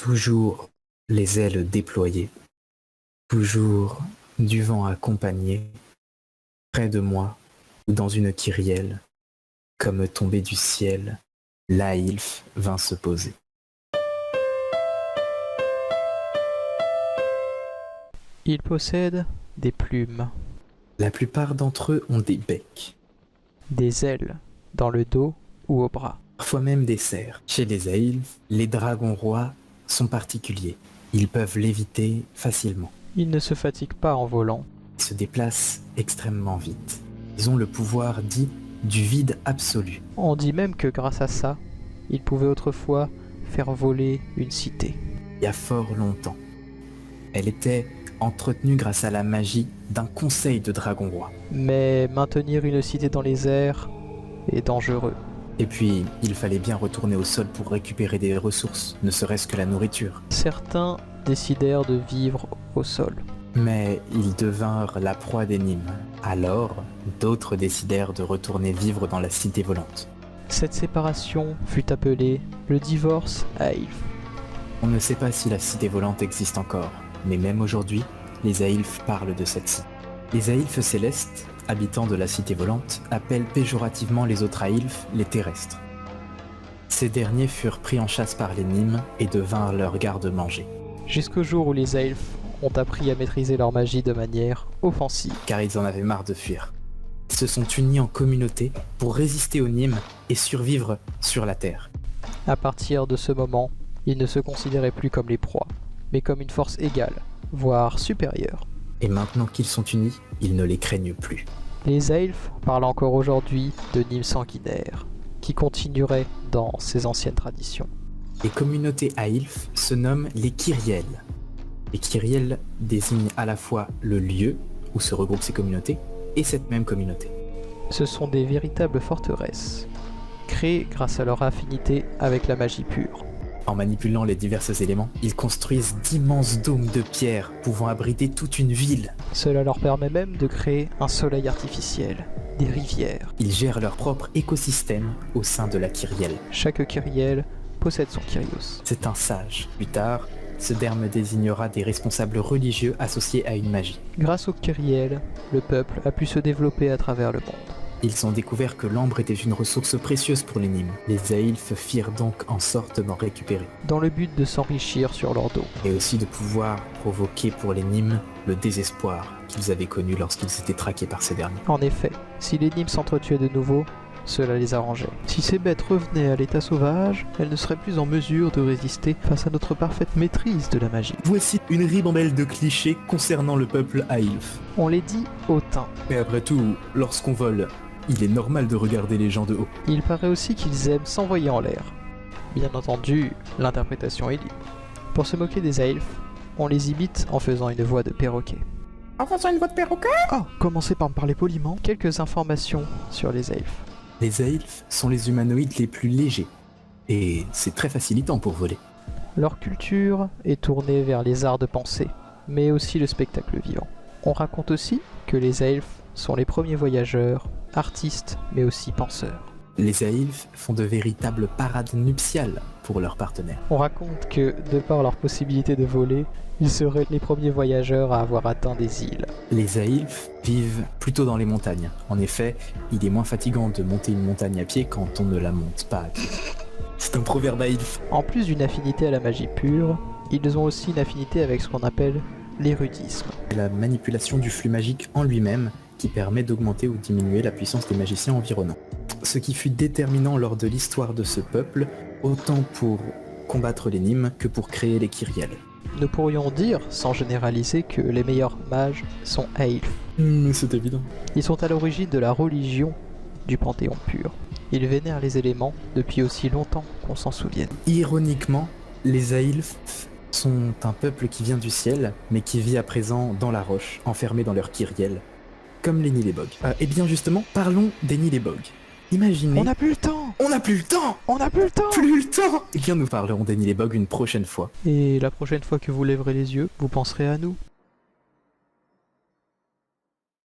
Toujours les ailes déployées, toujours du vent accompagné, près de moi ou dans une kyrielle, comme tombé du ciel, l'Aïlf vint se poser. Ils possèdent des plumes, La plupart d'entre eux ont des becs, des ailes, dans le dos ou au bras. parfois même des cerfs. Chez les Aïlfs, les dragons rois sont particuliers. Ils peuvent léviter facilement. Ils ne se fatiguent pas en volant. Ils se déplacent extrêmement vite. Ils ont le pouvoir dit du vide absolu. On dit même que grâce à ça, ils pouvaient autrefois faire voler une cité. Il y a fort longtemps. Elle était entretenue grâce à la magie d'un conseil de dragons rois. Mais maintenir une cité dans les airs est dangereux. Et puis, il fallait bien retourner au sol pour récupérer des ressources, ne serait-ce que la nourriture. Certains décidèrent de vivre au sol. Mais ils devinrent la proie des Nîmes. Alors, d'autres décidèrent de retourner vivre dans la cité volante. Cette séparation fut appelée le divorce Aïlf. On ne sait pas si la cité volante existe encore, mais même aujourd'hui, les Aïlfs parlent de cette cité. Les Aïlfs célestes, habitants de la cité volante, appellent péjorativement les autres Aïlfs les terrestres. Ces derniers furent pris en chasse par les Nîmes et devinrent leurs gardes-manger, Jusqu'au jour où les Aïlfs ont appris à maîtriser leur magie de manière offensive. car ils en avaient marre de fuir. Ils se sont unis en communauté pour résister aux Nîmes et survivre sur la Terre. À partir de ce moment, ils ne se considéraient plus comme les proies, mais comme une force égale, voire supérieure. Et maintenant qu'ils sont unis, ils ne les craignent plus. Les Aïlfs parlent encore aujourd'hui de Nîmes sanguinaires, qui continueraient dans ces anciennes traditions. Les communautés Aïlfs se nomment les Kyrielles. Les Kyrielles désignent à la fois le lieu où se regroupent ces communautés et cette même communauté. Ce sont des véritables forteresses, créées grâce à leur affinité avec la magie pure. En manipulant les divers éléments, ils construisent d'immenses dômes de pierre pouvant abriter toute une ville. Cela leur permet même de créer un soleil artificiel, des rivières. Ils gèrent leur propre écosystème au sein de la Kyrielle. Chaque Kyrielle possède son Kyrios. C'est un sage. Plus tard, ce terme désignera des responsables religieux associés à une magie. Grâce aux Kyrielles, le peuple a pu se développer à travers le monde. Ils ont découvert que l'ambre était une ressource précieuse pour les Nîmes. Les Aïlfs firent donc en sorte d'en récupérer, Dans le but de s'enrichir sur leur dos. et aussi de pouvoir provoquer pour les Nîmes le désespoir qu'ils avaient connu lorsqu'ils étaient traqués par ces derniers. En effet, si les Nîmes s'entretuaient de nouveau, cela les arrangeait. Si ces bêtes revenaient à l'état sauvage, elles ne seraient plus en mesure de résister face à notre parfaite maîtrise de la magie. Voici une ribambelle de clichés concernant le peuple Aïlf. On les dit hautains. Mais après tout, lorsqu'on vole, il est normal de regarder les gens de haut. Il paraît aussi qu'ils aiment s'envoyer en l'air. Bien entendu, l'interprétation est libre. Pour se moquer des Aïlfs, on les imite en faisant une voix de perroquet. En faisant une voix de perroquet? Oh, commencez par me parler poliment. Quelques informations sur les Aïlfs. Les Aïlfs sont les humanoïdes les plus légers, et c'est très facilitant pour voler. Leur culture est tournée vers les arts de pensée, mais aussi le spectacle vivant. On raconte aussi que les Aïlfs sont les premiers voyageurs, artistes, mais aussi penseurs. Les Aïlfs font de véritables parades nuptiales pour leurs partenaires. On raconte que, de par leur possibilité de voler, ils seraient les premiers voyageurs à avoir atteint des îles. Les Aïlfs vivent plutôt dans les montagnes. En effet, il est moins fatigant de monter une montagne à pied quand on ne la monte pas à pied. C'est un proverbe Aïlf. En plus d'une affinité à la magie pure, ils ont aussi une affinité avec ce qu'on appelle l'érudisme. C'est la manipulation du flux magique en lui-même qui permet d'augmenter ou diminuer la puissance des magiciens environnants. Ce qui fut déterminant lors de l'histoire de ce peuple, autant pour combattre les Nîmes que pour créer les Kyrielles. Nous pourrions dire, sans généraliser, que les meilleurs mages sont Aïlfs. C'est évident. Ils sont à l'origine de la religion du Panthéon pur. Ils vénèrent les éléments depuis aussi longtemps qu'on s'en souvienne. Ironiquement, les Aïlfs sont un peuple qui vient du ciel, mais qui vit à présent dans la roche, enfermé dans leur Kyrielle, comme les Nilébog. Et bien justement, parlons des Nilébog. Imaginez... On n'a plus le temps. On n'a plus le temps. On n'a plus le temps. Plus le temps. Eh bien, nous parlerons des Nilébog une prochaine fois. Et la prochaine fois que vous lèverez les yeux, vous penserez à nous.